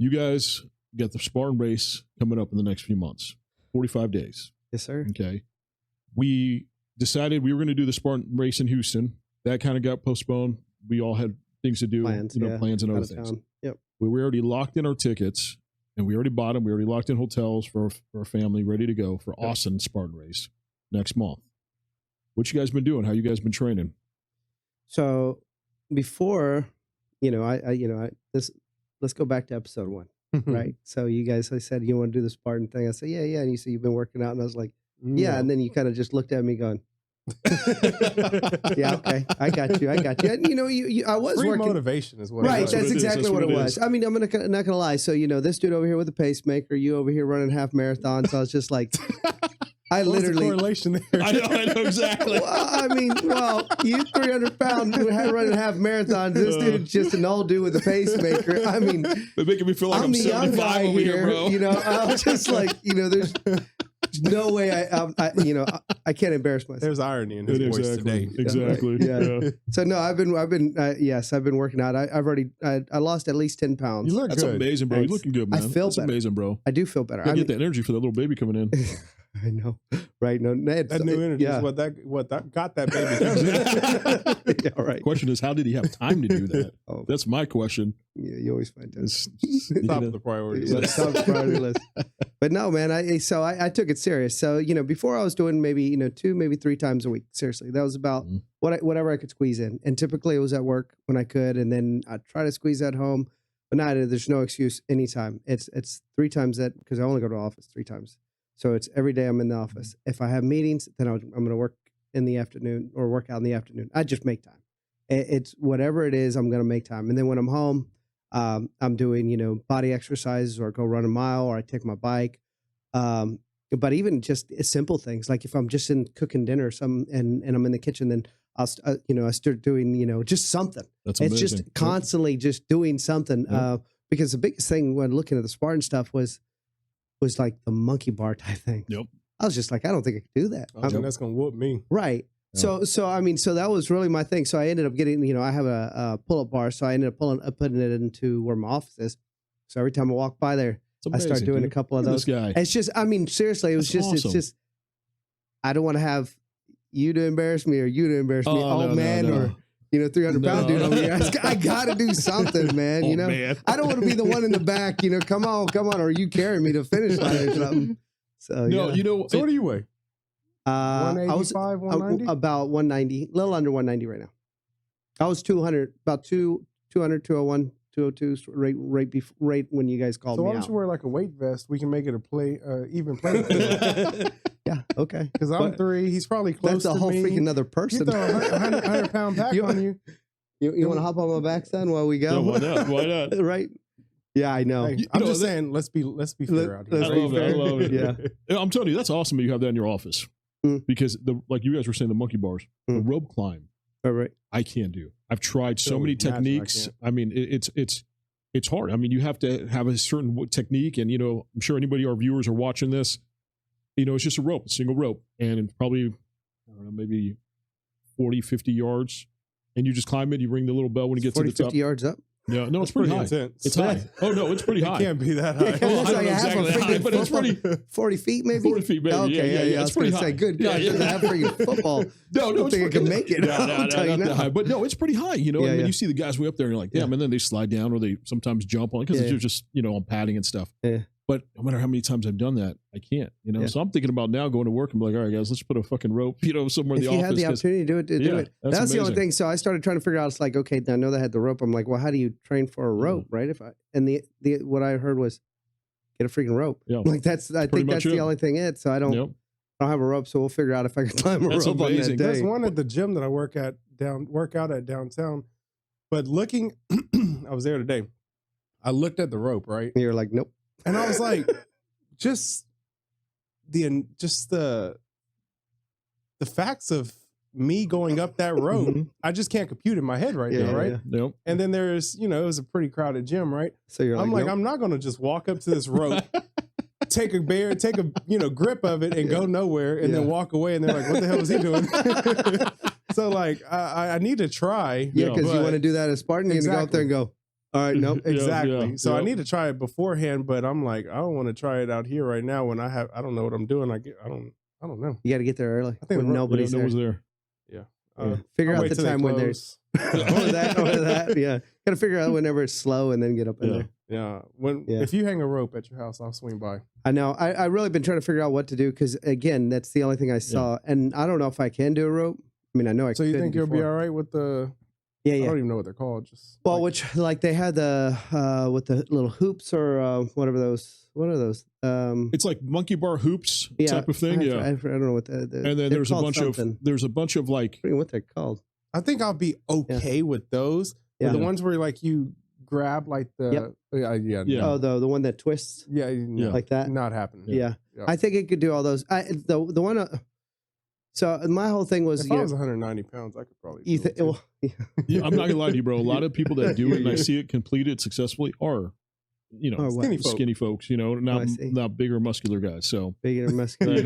You guys got the Spartan Race coming up in the next few months, 45 days. Yes, sir. Okay. We decided we were going to do the Spartan Race in Houston. That kind of got postponed. We all had things to do, plans and other things. Yep. We were already locked in our tickets, and we already bought them. We already locked in hotels for our family, ready to go for Austin Spartan Race next month. What you guys been doing? How you guys been training? So before, let's go back to episode 1, right? So you guys, I said, you want to do the Spartan thing? I said, yeah. And you said, you've been working out. And I was like, yeah. And then you kind of just looked at me going, yeah, okay. I got you. And, I was Free working. motivation is what right. it was. That's exactly what it was. I mean, I'm not going to lie. So, this dude over here with a pacemaker, you over here running half marathons. So I was just like, I What's literally the correlation there. I know exactly. You 300 pounds running half marathons. This dude's just an old dude with a pacemaker. I mean, they're making me feel like I'm the young 75 guy over here, bro. I was just like, there's no way I can't embarrass myself. There's irony in his voice today. Exactly. Yeah. So no, I've been working out. I lost at least 10 pounds. You look That's good. amazing, bro. You're looking good, man. I feel That's better. amazing, bro. I do feel better. I get that energy for that little baby coming in. I know, right? No, that new energy is what that got that baby. Yeah, right. Question is, how did he have time to do that? That's my question. Yeah, you always find time. Top of the priority list. Top of the priority list. But no, man. I took it serious. So before I was doing maybe 2, maybe 3 times a week. Seriously, that was about whatever I could squeeze in. And typically it was at work when I could, and then I try to squeeze at home. But now there's no excuse anytime. It's 3 times that, because I only go to the office 3 times. So it's every day I'm in the office. If I have meetings, then I'm going to work in the afternoon or work out in the afternoon. I just make time. It's whatever it is, I'm going to make time. And then when I'm home, I'm doing, body exercises, or go run a mile, or I take my bike. But even just simple things, like if I'm just cooking dinner and I'm in the kitchen, then I start doing, just something. That's amazing. amazing. It's just constantly just doing something. Because the biggest thing when looking at the Spartan stuff was like the monkey bar type thing. Yep. I was just like, I don't think I could do that. I think that's going to whoop me. Right. Yeah. So that was really my thing. So I ended up getting, I have a pull-up bar. So I ended up putting it into where my office is. So every time I walk by there, I start doing a couple of those. This guy. It's just, seriously, It's just, I don't want to have you to embarrass me or you to embarrass me. No, or 300-pound dude over here. I got to do something, man. Man. I don't want to be the one in the back. Come on, or you carry me to finish line or something. So So what do you weigh? 185, 190? About 190, a little under 190 right now. I was 200, about 200, 201, 202, right when you guys called me out. So why don't you wear like a weight vest? We can make it even play field. Yeah, okay. Because I'm 3, he's probably close to me. That's a whole freaking other person. You throw a 100-pound pack on you. You want to hop on my back, son, while we go? No, why not? Right? Yeah, I know. Hey, I'm just saying, let's be fair out here. I love it. Yeah. I'm telling you, that's awesome that you have that in your office. Because like you guys were saying, the monkey bars, the rope climb. All right. I can't do. I've tried so many techniques. I mean, it's hard. I mean, you have to have a certain technique, and I'm sure our viewers are watching this. It's just a single rope, and it's probably, I don't know, maybe 40, 50 yards, and you just climb it. You ring the little bell when you get to the top. 50 yards up. Yeah, no, it's pretty high. Intense. It's high. Oh no, it's pretty high. It can't be that high. Yeah, that's like half a freaking but it's pretty 40 feet, maybe. 40 feet, maybe. Okay, yeah. I was going to say, good God, yeah. half freaking football. No, I don't think I can make it. Not that high. But no, it's pretty high. I mean, you see the guys way up there, and you're like, damn, and then they slide down, or they sometimes jump on because they're just on padding and stuff. Yeah. But no matter how many times I've done that, I can't. So I'm thinking about now going to work and be like, all right, guys, let's put a fucking rope, somewhere in the office. If you had the opportunity to do it, do it. That's the only thing. So I started trying to figure out. It's like, okay, I know they had the rope. I'm like, well, how do you train for a rope, right? What I heard was get a freaking rope. Yeah. Like I think that's the only thing. So I don't have a rope, so we'll figure out if I can climb a rope on that day. There's one at the gym that I work out at downtown. But looking, I was there today. I looked at the rope, right? And you're like, nope. And I was like, just the facts of me going up that rope, I just can't compute in my head right now, right? Yeah. Nope. And then there's, it was a pretty crowded gym, right? So you're like, I'm not going to just walk up to this rope, take a grip of it and go nowhere and then walk away. And they're like, what the hell is he doing? So like, I need to try. Yeah, because you want to do that as Spartan. You're going to go up there and go, All right, nope. Exactly. So I need to try it beforehand, but I'm like, I don't want to try it out here right now when I don't know what I'm doing. I don't know. You got to get there early. I think when nobody's no one's there. Yeah. Figure out the time when there's that. Yeah. Got to figure out whenever it's slow and then get up in there. Yeah. If you hang a rope at your house, I'll swing by. I know. I really been trying to figure out what to do because again, that's the only thing I saw, and I don't know if I can do a rope. I mean, I know I. So you think you'll be all right with the? Yeah. I don't even know what they're called. Just which like they had the with the little hoops or whatever those. What are those? It's like monkey bar hoops type of thing. I don't know what the and then there's a bunch of like what they're called. I think I'll be okay with those. Yeah. The ones where like you grab like the Oh, the one that twists. Yeah. Like that. Not happening. Yeah. I think it could do all those. The one. So my whole thing was, if I was 190 pounds, I could probably. I'm not gonna lie to you, bro. A lot of people that do it and I see it completed successly are, skinny folks. Not bigger, muscular guys. So bigger, muscular,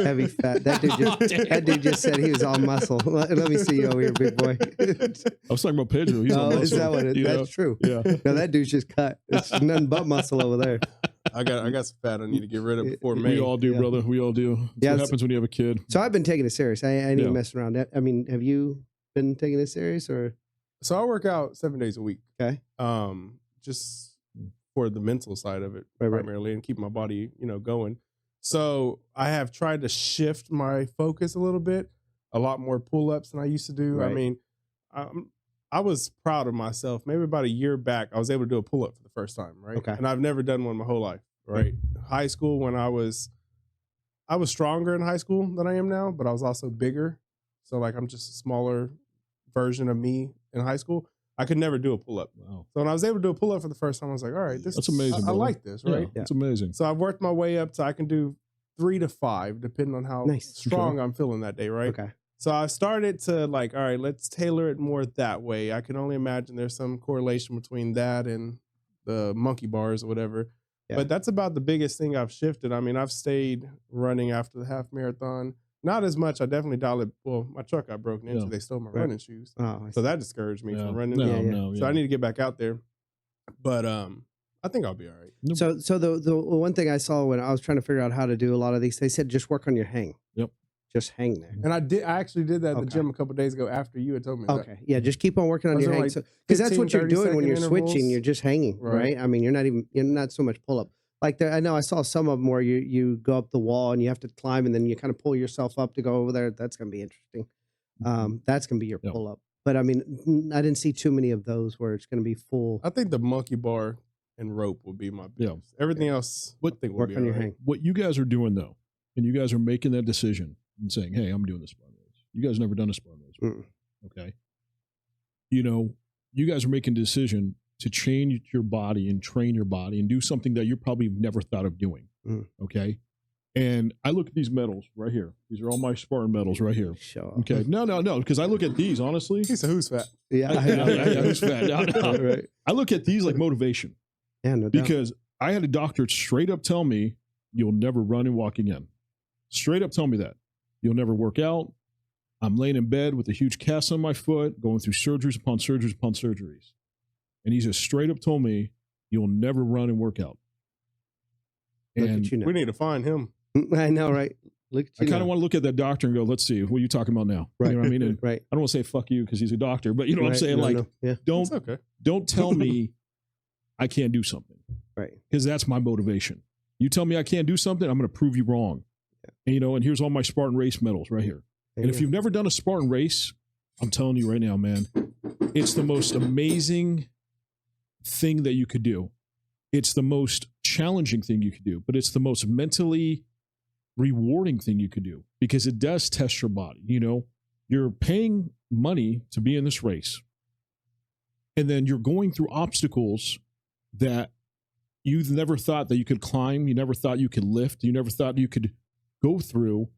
heavy, fat. That dude just said he was all muscle. Let me see you over here, big boy. I was talking about Pedro. He's all muscle. Is that what that's true? Yeah. No, that dude's just cut. It's nothing but muscle over there. I got some fat I need to get rid of before May. We all do, brother. We all do. That's what happens when you have a kid. So I've been taking it serious. I ain't even messing around. I mean, have you been taking it serious or? So I work out 7 days a week. Okay. Just for the mental side of it primarily and keep my body, going. So I have tried to shift my focus a little bit, a lot more pull-ups than I used to do. Right. I mean, I was proud of myself. Maybe about a year back, I was able to do a pull-up for the first time, right? Okay. And I've never done one my whole life, right? High school, when I was stronger in high school than I am now, but I was also bigger. So like I'm just a smaller version of me in high school. I could never do a pull-up. Wow. So when I was able to do a pull-up for the first time, I was like, all right, that's amazing. I like this, right? Yeah, it's amazing. So I've worked my way up so I can do 3 to 5, depending on how strong I'm feeling that day, right? Okay. So I started to like, all right, let's tailor it more that way. I can only imagine there's some correlation between that and the monkey bars or whatever. Yeah. But that's about the biggest thing I've shifted. I mean, I've stayed running after the half marathon. Not as much. I definitely dialed it. Well, my truck got broken into. They stole my running shoes. So that discouraged me from running. So I need to get back out there. But I think I'll be all right. So the one thing I saw when I was trying to figure out how to do a lot of these, they said just work on your hang. Yep. Just hang there. And I actually did that at the gym a couple of days ago after you had told me that. Okay. Yeah, just keep on working on your hang. Because that's what you're doing when you're switching. You're just hanging, right? I mean, you're not so much pull up. Like I know I saw some of them where you go up the wall and you have to climb and then you kind of pull yourself up to go over there. That's going to be interesting. That's going to be your pull up. But I mean, I didn't see too many of those where it's going to be full. I think the monkey bar and rope would be my biggest. Everything else, I think will be on your hang. What you guys are doing though, and you guys are making that decision and saying, "Hey, I'm doing the Spartan Race." You guys never done a Spartan Race, okay? You guys are making a decision to change your body and train your body and do something that you probably never thought of doing. Okay. And I look at these medals right here. These are all my Spartan medals right here. Okay. No. Because I look at these, honestly. He's a who's fat. Yeah. Who's fat. No. Right. I look at these like motivation. Yeah, no doubt. Because I had a doctor straight up tell me, you'll never run and walk again. Straight up tell me that. You'll never work out. I'm laying in bed with a huge cast on my foot, going through surgeries upon surgeries upon surgeries. And he just straight up told me, you'll never run and work out. And we need to find him. I know, right? I kind of want to look at that doctor and go, let's see, what are you talking about now? Right. You know what I mean? And right. I don't want to say fuck you because he's a doctor, but you know what I'm saying? Don't tell me I can't do something. Right. Because that's my motivation. You tell me I can't do something, I'm going to prove you wrong. Yeah. And here's all my Spartan Race medals right here. And if you've never done a Spartan Race, I'm telling you right now, man, it's the most amazing thing that you could do. It's the most challenging thing you could do, but it's the most mentally rewarding thing you could do because it does test your body. You're paying money to be in this race, and then you're going through obstacles that you've never thought that you could climb, you never thought you could lift, you never thought you could go through.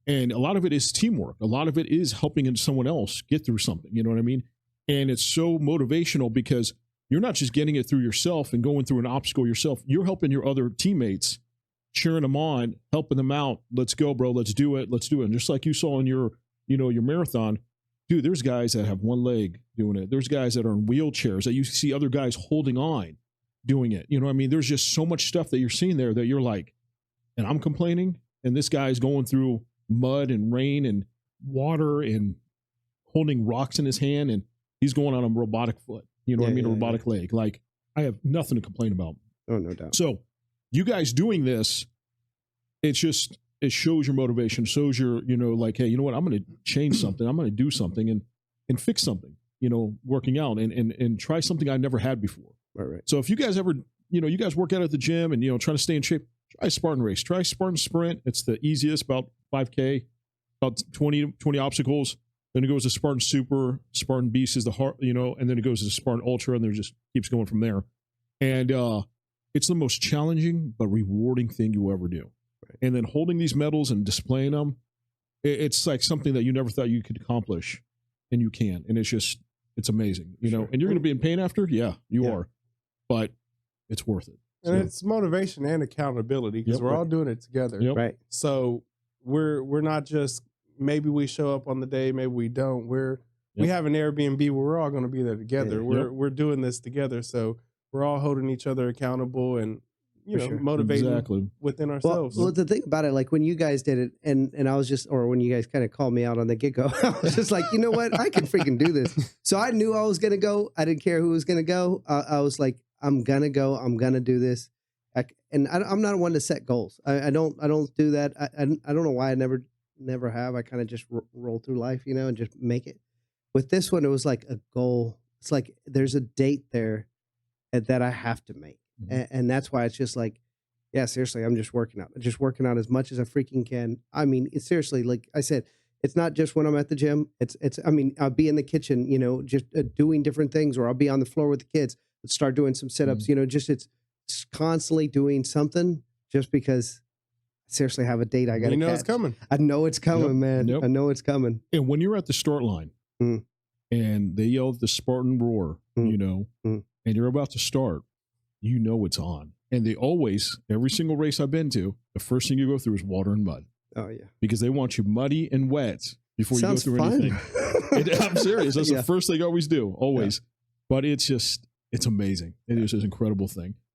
And a lot of it is teamwork. A lot of it is helping someone else get through something. You know what I mean? And it's so motivational because you're not just getting it through yourself and going through an obstacle yourself. You're helping your other teammates, cheering them on, helping them out. Let's go, bro. Let's do it. Let's do it. And just like you saw in your marathon, dude, there's guys that have one leg doing it. There's guys that are in wheelchairs that you see other guys holding on doing it. You know what I mean? There's just so much stuff that you're seeing there that you're like, and I'm complaining, and this guy's going through mud and rain and water and holding rocks in his hand, and he's going on a robotic foot. You know what I mean? A robotic leg. Like, I have nothing to complain about. Oh, no doubt. So you guys doing this, it shows your motivation, shows your, you know, like, hey, you know what? I'm going to change something. I'm going to do something and fix something, you know, working out and try something I never had before. Right. So if you guys ever, you know, you guys work out at the gym and, you know, trying to stay in shape, try Spartan Race, try Spartan Sprint. It's the easiest, about 5K, about 20 obstacles. Then it goes to Spartan Super, Spartan Beast is the heart, you know, and then it goes to Spartan Ultra, and then it just keeps going from there. And it's the most challenging but rewarding thing you ever do. Right. And then holding these medals and displaying them, it's like something that you never thought you could accomplish, and you can. And it's amazing, you know. And you're going to be in pain after, you are, but it's worth it. And it's motivation and accountability, because we're all doing it together. Yep. Right. So we're not just, maybe we show up on the day, maybe we don't. We have an Airbnb where we're all going to be there together. We're doing this together, so we're all holding each other accountable and, you know, motivating within ourselves. Well, the thing about it, like when you guys did it, and I was just, or when you guys kind of called me out on the get-go, I was just like, you know what, I can freaking do this. So I knew I was going to go. I didn't care who was going to go. I was like, I'm going to go. I'm going to do this. I'm not one to set goals. I don't do that. I don't know why I never have. I kind of just roll through life, you know, and just make it. With this one, it was like a goal. It's like there's a date there that I have to make. And that's why it's just like, yeah, seriously, I'm just working out. As much as I freaking can. I mean, it's seriously, like I said, it's not just when I'm at the gym. I mean, I'll be in the kitchen, you know, just doing different things, or I'll be on the floor with the kids. Let's start doing some sit-ups, you know, just it's constantly doing something, just because I seriously have a date I got to catch. You know it's coming. I know it's coming, man. Yep. I know it's coming. And when you're at the start line and they yell the Spartan roar, you know, and you're about to start, you know it's on. And they always, every single race I've been to, the first thing you go through is water and mud. Oh, yeah. Because they want you muddy and wet before you go through fun. anything. I'm serious. That's the first thing I always do, always. Yeah. But it's amazing. It is an incredible thing.